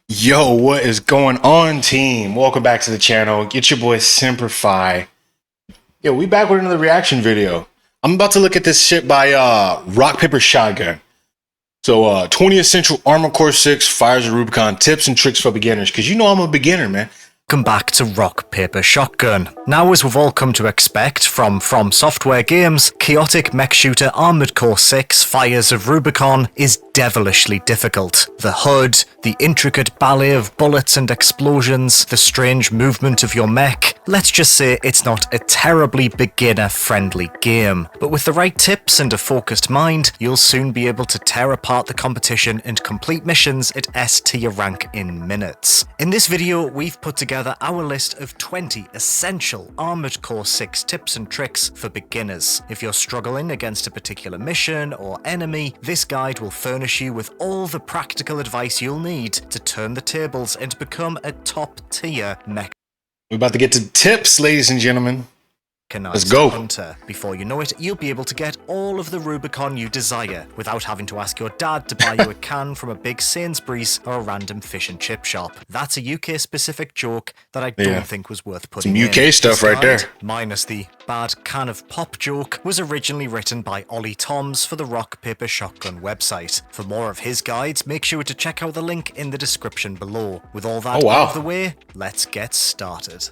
Yo, what is going on, team? Welcome back to the channel. Get your boy Semperf11. Yo, we back with another reaction video. I'm about to look at this shit by Rock Paper Shotgun. So 20 Essential Armored Core 6 Fires of Rubicon tips and tricks for beginners. Cause you know I'm a beginner, man. Welcome back to Rock Paper Shotgun. Now, as we've all come to expect from Software games, chaotic mech shooter Armored Core 6 Fires of Rubicon is devilishly difficult. The HUD, the intricate ballet of bullets and explosions, the strange movement of your mech, let's just say it's not a terribly beginner-friendly game. But with the right tips and a focused mind, you'll soon be able to tear apart the competition and complete missions at S tier rank in minutes. In this video, we've put together our list of 20 essential Armored Core 6 tips and tricks for beginners. If you're struggling against a particular mission or enemy, this guide will furnish you with all the practical advice you'll need to turn the tables and become a top-tier mech. We're about to get to tips, ladies and gentlemen. Let's go. Hunter. Before you know it, you'll be able to get all of the Rubicon you desire without having to ask your dad to buy you a can from a big Sainsbury's or a random fish and chip shop. That's a UK specific joke that I don't think was worth putting in. Some UK stuff right there. Minus the bad can of pop joke, was originally written by Ollie Toms for the Rock Paper Shotgun website. For more of his guides, make sure to check out the link in the description below. With all that out of the way, let's get started.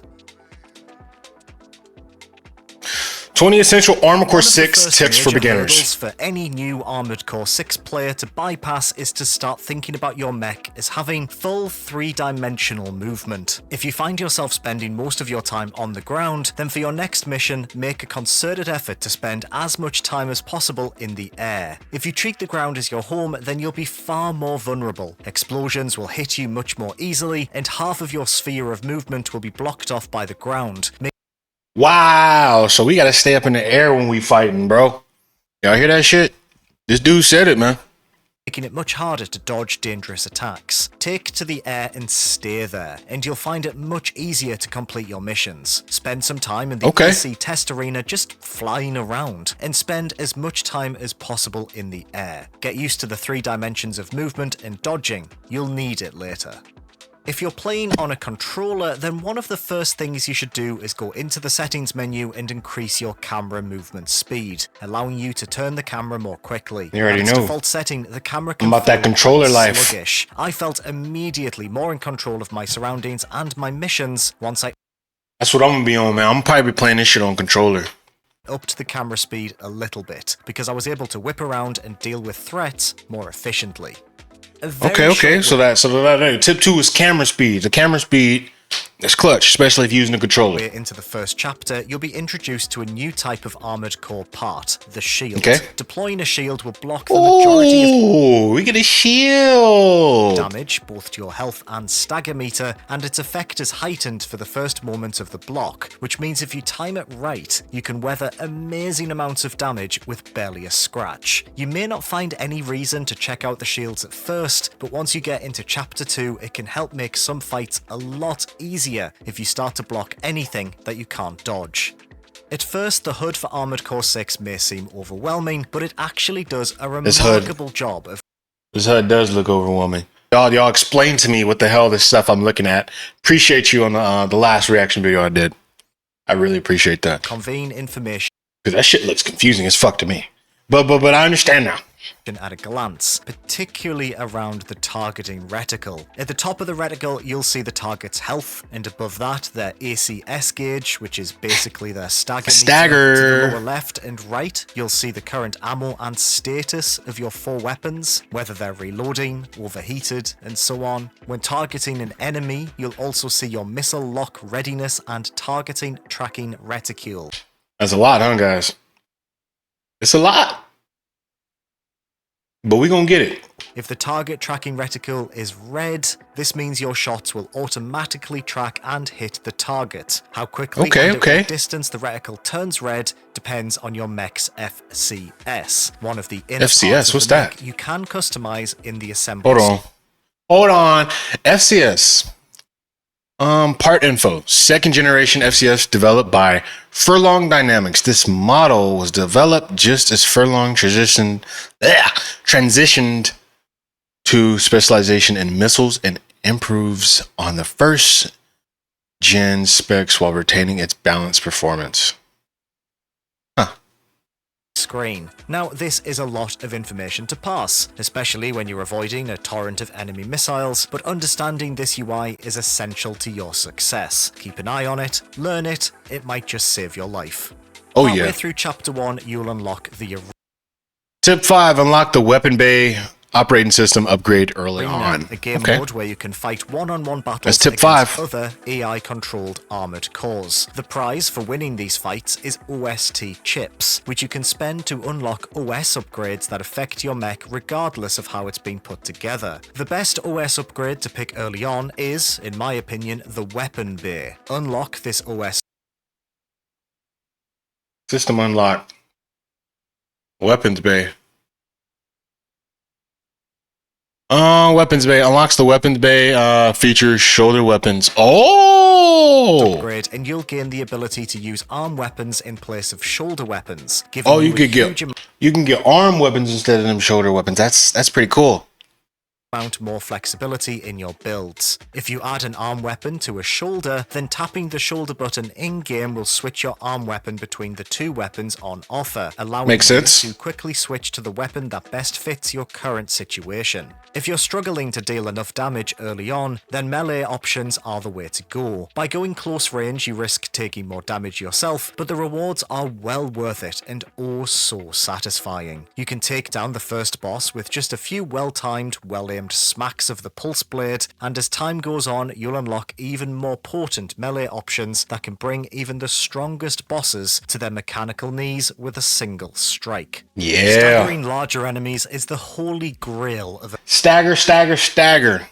20 Essential Armored Core 6 tips for beginners. For any new Armored Core 6 player to bypass is to start thinking about your mech as having full three-dimensional movement. If you find yourself spending most of your time on the ground, then for your next mission, make a concerted effort to spend as much time as possible in the air. If you treat the ground as your home, then you'll be far more vulnerable. Explosions will hit you much more easily, and half of your sphere of movement will be blocked off by the ground. Wow, so we gotta stay up in the air when we fighting, bro. Y'all hear that shit? This dude said it, man. Making it much harder to dodge dangerous attacks. Take to the air and stay there, and you'll find it much easier to complete your missions. Spend some time in the AC test arena just flying around, and spend as much time as possible in the air. Get used to the 3 dimensions of movement and dodging. You'll need it later. If you're playing on a controller, then one of the first things you should do is go into the settings menu and increase your camera movement speed, allowing you to turn the camera more quickly. You already know. Default setting, the camera can about that controller life. Sluggish. I felt immediately more in control of my surroundings and my missions once I... That's what I'm gonna be on, man. I'm gonna probably be playing this shit on controller. Upped the camera speed a little bit, because I was able to whip around and deal with threats more efficiently. Okay. So that tip 2 is camera speed. The camera speed is clutch, especially if you're using a controller. Into the first chapter, you'll be introduced to a new type of Armored Core part, the shield. Deploying a shield will block the majority of we get a shield damage, both to your health and stagger meter, and its effect is heightened for the first moment of the block, which means if you time it right, you can weather amazing amounts of damage with barely a scratch. You may not find any reason to check out the shields at first, but once you get into chapter 2, it can help make some fights a lot easier if you start to block anything that you can't dodge. At first, the HUD for Armored Core 6 may seem overwhelming, but it actually does a remarkable job of... This HUD does look overwhelming. Y'all explain to me what the hell this stuff I'm looking at. Appreciate you on the last reaction video I did. I really appreciate that. Conveying information. Because that shit looks confusing as fuck to me. But I understand now. At a glance, particularly around the targeting reticle. At the top of the reticle, you'll see the target's health, and above that, their ACS gauge, which is basically their stagger meter. To the lower left and right, you'll see the current ammo and status of your 4 weapons, whether they're reloading, overheated, and so on. When targeting an enemy, you'll also see your missile lock readiness and targeting tracking reticule. That's a lot, huh, guys? It's a lot. But we're gonna get it. If the target tracking reticle is red, this means your shots will automatically track and hit the target. How quickly and at what distance the reticle turns red depends on your mech's FCS. One of the inner FCS, what's that? You can customize in the assembly. Hold on. FCS. Part info. 2nd generation FCS developed by Furlong Dynamics. This model was developed just as Furlong transitioned to specialization in missiles and improves on the first gen specs while retaining its balanced performance. Screen. Now, this is a lot of information to pass, especially when you're avoiding a torrent of enemy missiles, but understanding this UI is essential to your success. Keep an eye on it, learn it, it might just save your life. Oh Partway yeah. through Chapter 1, you'll unlock the Tip 5, unlock the weapon bay operating system upgrade early on. a game mode where you can fight one-on-one battles That's tip against 5. other AI-controlled armored cores. The prize for winning these fights is OST chips, which you can spend to unlock OS upgrades that affect your mech regardless of how it's been put together. The best OS upgrade to pick early on is, in my opinion, the weapon bay. Unlock this OS System unlocked. Weapons bay. Weapons bay unlocks the weapons bay features shoulder weapons. Oh, upgrade, and you'll gain the ability to use arm weapons in place of shoulder weapons. oh, you can get arm weapons instead of them shoulder weapons. That's pretty cool. More flexibility in your builds. If you add an arm weapon to a shoulder, then tapping the shoulder button in-game will switch your arm weapon between the two weapons on offer, allowing you to quickly switch to the weapon that best fits your current situation. If you're struggling to deal enough damage early on, then melee options are the way to go. By going close range, you risk taking more damage yourself, but the rewards are well worth it and oh so satisfying. You can take down the first boss with just a few well-timed, well-aimed smacks of the pulse blade, and as time goes on, you'll unlock even more potent melee options that can bring even the strongest bosses to their mechanical knees with a single strike. Yeah. Staggering larger enemies is the holy grail of stagger, stagger, stagger.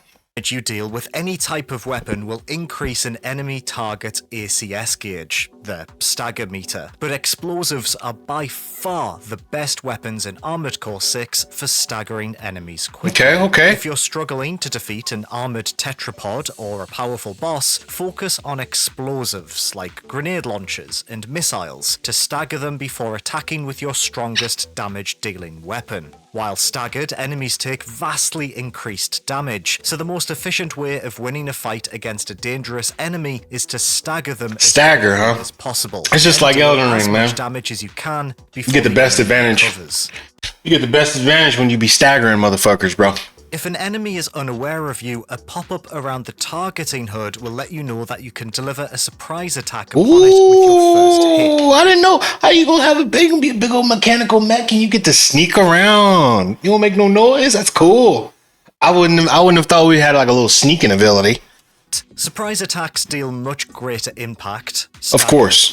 You deal with any type of weapon will increase an enemy target's ACS gauge, the stagger meter, but explosives are by far the best weapons in Armored Core 6 for staggering enemies quickly. Okay. If you're struggling to defeat an armored tetrapod or a powerful boss, focus on explosives like grenade launchers and missiles to stagger them before attacking with your strongest damage-dealing weapon. While staggered, enemies take vastly increased damage, so the most efficient way of winning a fight against a dangerous enemy is to stagger them as possible. It's just like Elden Ring, man. As much damage as you can before you get the best advantage. You get the best advantage when you be staggering motherfuckers, bro. If an enemy is unaware of you, a pop-up around the targeting HUD will let you know that you can deliver a surprise attack upon it with your first hit. I didn't know. How you gonna have a big old mechanical mech and you get to sneak around? You don't make no noise? That's cool. I wouldn't have thought we had like a little sneaking ability. Surprise attacks deal much greater impact,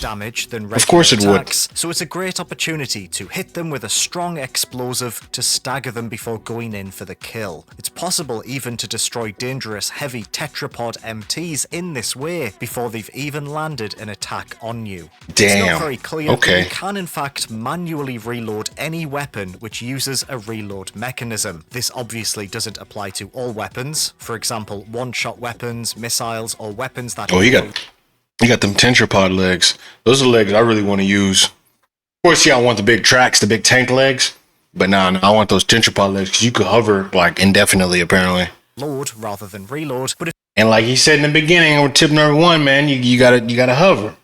damage than regular attacks, so it's a great opportunity to hit them with a strong explosive to stagger them before going in for the kill. It's possible even to destroy dangerous heavy tetrapod MTs in this way before they've even landed an attack on you. Damn. It's not very clear, but you can in fact manually reload any weapon which uses a reload mechanism. This obviously doesn't apply to all weapons, for example one-shot weapons, missiles, or weapons that you got them tetrapod legs. Those are the legs I really want to use. Of course, I want the big tracks, the big tank legs, but nah, I want those tetrapod legs because you could hover like indefinitely apparently. Load rather than reload, and like he said in the beginning, with tip number 1, man, you gotta hover.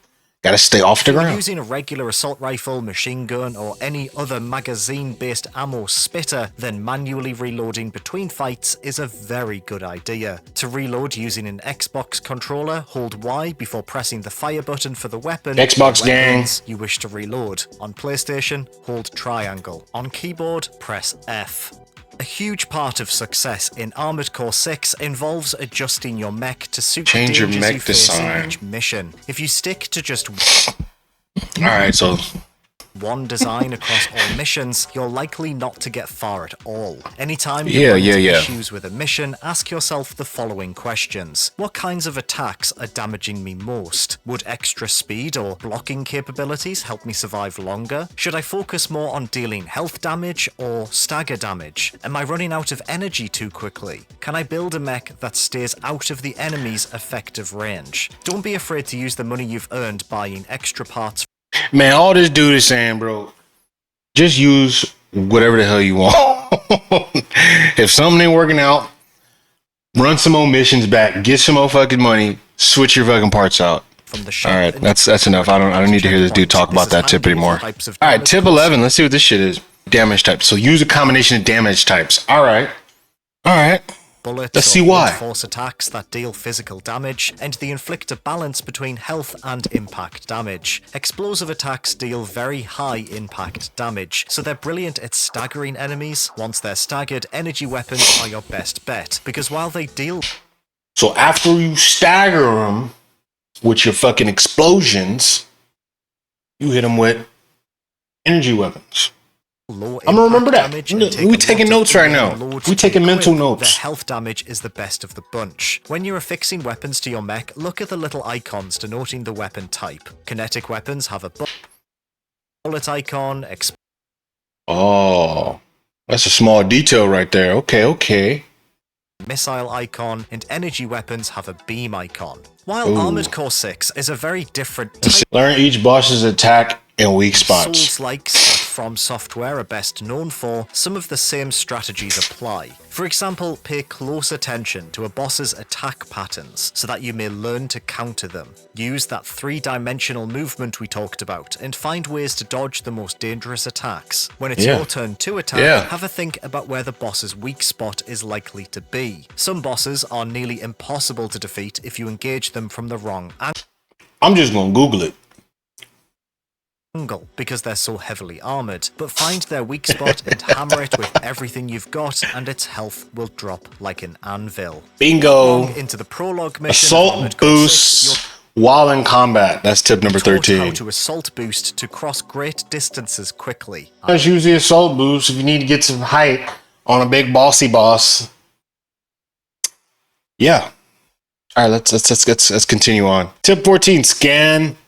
Gotta stay off the ground. Using a regular assault rifle, machine gun, or any other magazine-based ammo spitter, then manually reloading between fights is a very good idea. To reload using an Xbox controller, hold Y before pressing the fire button for the weapon. Xbox gang. You wish to reload. On PlayStation, hold triangle. On keyboard, press F. A huge part of success in Armored Core 6 involves adjusting your mech to suit the dangers you face in each mission. If you stick to just one design across all missions, you're likely not to get far at all. Anytime you run into issues with a mission, ask yourself the following questions. What kinds of attacks are damaging me most? Would extra speed or blocking capabilities help me survive longer? Should I focus more on dealing health damage or stagger damage? Am I running out of energy too quickly? Can I build a mech that stays out of the enemy's effective range? Don't be afraid to use the money you've earned buying extra parts. Man, all this dude is saying, bro, just use whatever the hell you want. If something ain't working out, Run some more missions back, get some more fucking money, switch your fucking parts out. From the shop. All right, that's enough. I don't need to hear this dude talk about that tip anymore. All right, tip 11. Let's see what this shit is. Damage types. So use a combination of damage types. All right. Bullets Let's see why. Force attacks that deal physical damage, and they inflict a balance between health and impact damage. Explosive attacks deal very high impact damage, so they're brilliant at staggering enemies. Once they're staggered, energy weapons are your best bet, because while they deal... So after you stagger them with your fucking explosions, you hit them with energy weapons. I'm gonna remember that. We taking notes right now. We taking mental notes. The health damage is the best of the bunch. When you're affixing weapons to your mech, look at the little icons denoting the weapon type. Kinetic weapons have a bullet icon. Oh, that's a small detail right there. Okay. Missile icon, and energy weapons have a beam icon. While Armored Core 6 is a very different type. Learn each boss's attack and weak spots. Souls-likes that From Software are best known for, some of the same strategies apply. For example, pay close attention to a boss's attack patterns so that you may learn to counter them. Use that 3-dimensional movement we talked about and find ways to dodge the most dangerous attacks. When it's your turn to attack, have a think about where the boss's weak spot is likely to be. Some bosses are nearly impossible to defeat if you engage them from the wrong angle. I'm just gonna Google it. Because they're so heavily armored, but find their weak spot and hammer it with everything you've got, and its health will drop like an anvil. Bingo! Into the prologue mission, assault boosts while in combat. That's tip number 13. How to assault boost to cross great distances quickly. Let's use the assault boost if you need to get some height on a big bossy boss. Yeah. All right, let's continue on. Tip 14: scan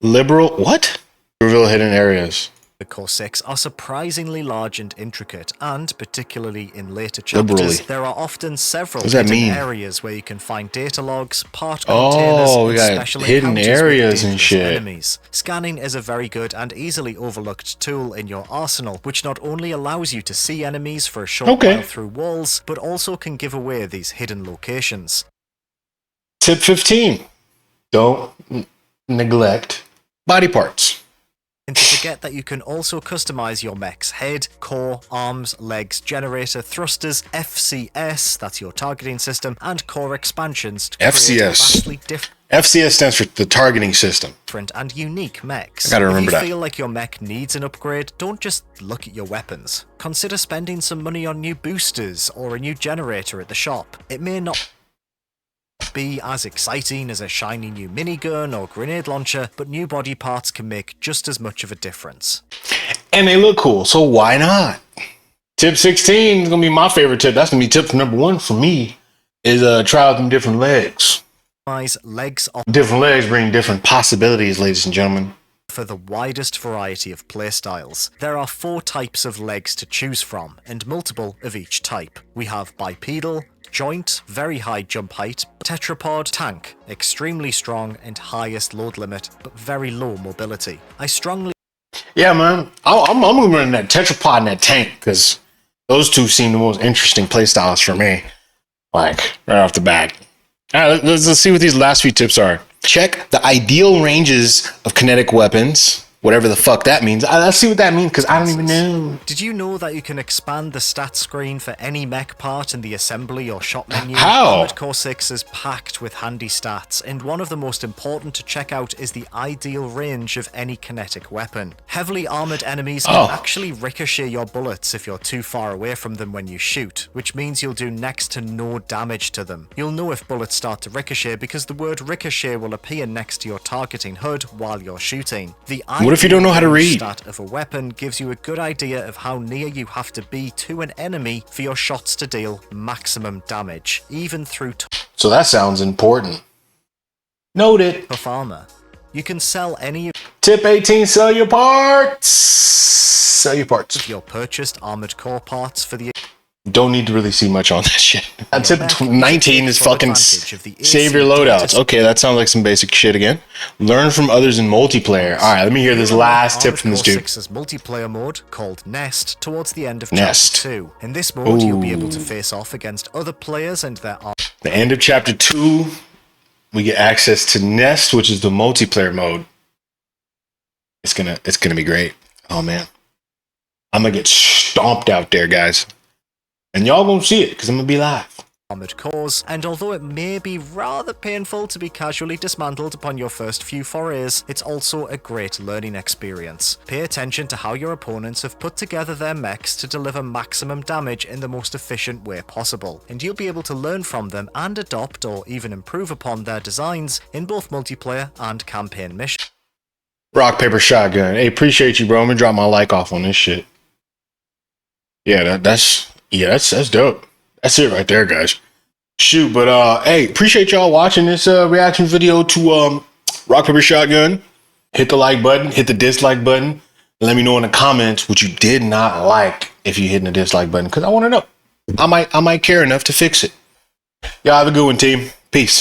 liberal. What? Reveal hidden areas. The Core 6 are surprisingly large and intricate, and particularly in later chapters, there are often several hidden areas where you can find data logs, part containers, we got special hidden areas and shit. Enemies. Scanning is a very good and easily overlooked tool in your arsenal, which not only allows you to see enemies for a short while through walls, but also can give away these hidden locations. Tip 15: don't neglect body parts. And to forget that you can also customize your mech's head, core, arms, legs, generator, thrusters, FCS, that's your targeting system, and core expansions to create vastly FCS stands for the targeting system. Different and unique mechs. I gotta remember that. If you feel like your mech needs an upgrade, don't just look at your weapons. Consider spending some money on new boosters or a new generator at the shop. It may not be as exciting as a shiny new minigun or grenade launcher, but new body parts can make just as much of a difference. And they look cool, so why not? Tip 16 is gonna be my favorite tip. That's gonna be tip number 1 for me, is try out them different legs. Different legs bring different possibilities, ladies and gentlemen. For the widest variety of playstyles. There are 4 types of legs to choose from, and multiple of each type. We have bipedal, joint, very high jump height, tetrapod, tank, extremely strong and highest load limit, but very low mobility. Yeah, man. I'm gonna run that tetrapod and that tank, because those two seem the most interesting playstyles for me. Like, right off the bat. All right, let's see what these last few tips are. Check the ideal ranges of kinetic weapons. Whatever the fuck that means. Let's see what that means, because I don't even know. Did you know that you can expand the stat screen for any mech part in the assembly or shop menu? How? Armored Core 6 is packed with handy stats, and one of the most important to check out is the ideal range of any kinetic weapon. Heavily armored enemies can actually ricochet your bullets if you're too far away from them when you shoot, which means you'll do next to no damage to them. You'll know if bullets start to ricochet because the word ricochet will appear next to your targeting HUD while you're shooting. What if you don't know how to read? Stat of a weapon gives you a good idea of how near you have to be to an enemy for your shots to deal maximum damage, even through so that sounds important. Noted. tough armor. You can sell any Tip 18: sell your parts. Sell your parts. of your purchased Armored Core parts for the Don't need to really see much on that shit. Tip Mech 19 is full fucking advantage of the save your AC loadouts. data. Okay, that sounds like some basic shit again. Learn from others in multiplayer. All right, let me hear this last tip from this dude. Armored Core 6's multiplayer mode called Nest towards the end of Nest. Chapter 2. In this mode, you'll be able to face off against other players and their The end of Chapter 2, we get access to Nest, which is the multiplayer mode. It's gonna be great. Oh man, I'm gonna get stomped out there, guys, and y'all gonna see it because I'm gonna be live. armored cores, and although it may be rather painful to be casually dismantled upon your first few forays, it's also a great learning experience. Pay attention to how your opponents have put together their mechs to deliver maximum damage in the most efficient way possible, and you'll be able to learn from them and adopt or even improve upon their designs in both multiplayer and campaign missions. Rock, paper, shotgun. Hey, appreciate you, bro. I'm gonna drop my like off on this shit. Yeah, that's dope. That's it right there, guys. Shoot, but hey, appreciate y'all watching this reaction video to Rock, Paper, Shotgun. Hit the like button, hit the dislike button. Let me know in the comments what you did not like if you're hitting the dislike button, because I want to know. I might care enough to fix it. Y'all have a good one, team. Peace.